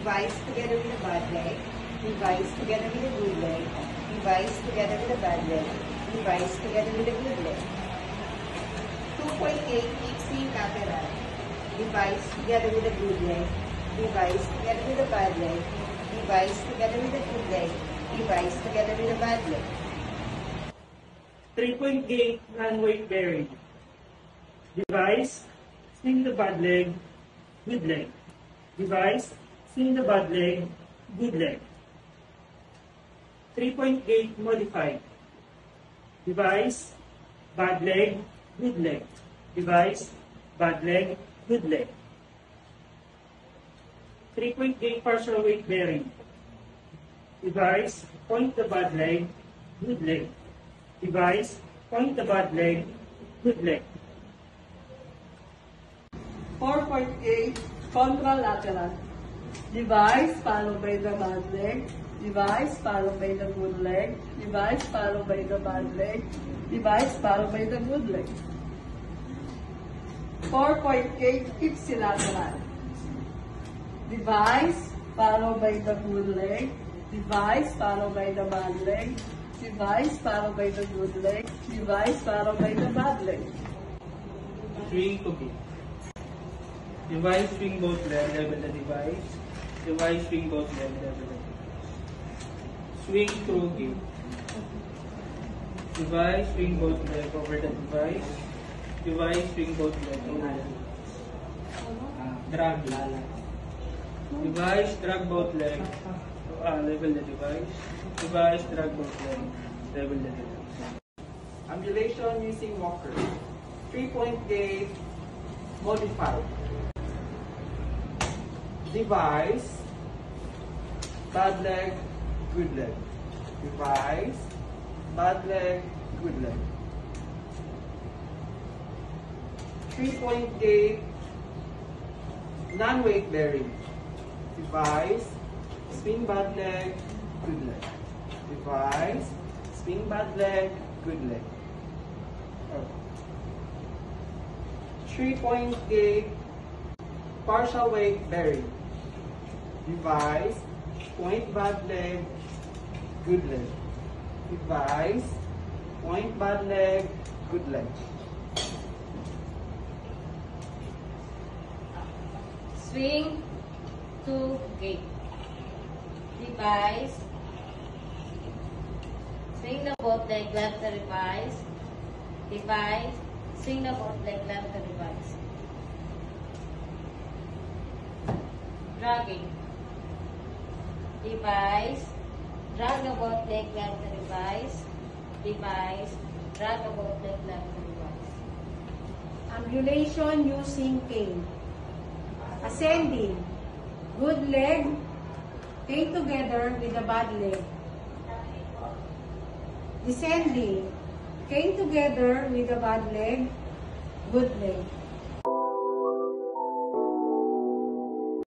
Device together with a bad leg. Device together with a good leg. Device together with a bad leg. Device together with a good leg. 2.8 fixing lateral. Device together with a good leg. Device together with a bad leg. Device together with a good leg. Device together with a bad leg. 3-point gate non-weight bearing. Device, swing the bad leg, good leg. Device, swing the bad leg, good leg. 3-point gate modified. Device, bad leg, good leg. Device, bad leg, good leg. 3-point gate partial weight bearing. Device, point the bad leg, good leg. Device, point the bad leg, good leg. 4.8 contralateral. Device followed by the bad leg. Device followed by the good leg. Device followed by the bad leg. Device followed by the good leg. 4.8 ipsilateral. Device followed by the good leg. Device followed by the bad leg. Device followed by the good leg. Device followed by the bad leg. Swing to gate. Device swing both leg, level the device. Device swing both leg, level the device. Swing through gate. Device swing both leg over the device. Device swing both leg over the device. Drag. Device drag both leg. Level the device. Device drag both leg. Level the device. Ambulation using walker. 3-point gate modified. Device, bad leg, good leg. Device, bad leg, good leg. 3-point gate non-weight bearing. Device, spin bad leg, good leg. Device, spin bad leg, good leg. 3-point gate partial weight bearing. Device, point bad leg, good leg. Device, point bad leg, good leg. Swing to gate. Device. Swing the both leg left the device. Device. Swing the both leg left the device. Dragging. Device. Drag the both leg left the device. Device. Drag the both leg left the device. Ambulation using cane. Ascending. Good leg. Cane together with the bad leg. Descending. Cane together with the bad leg. Good leg.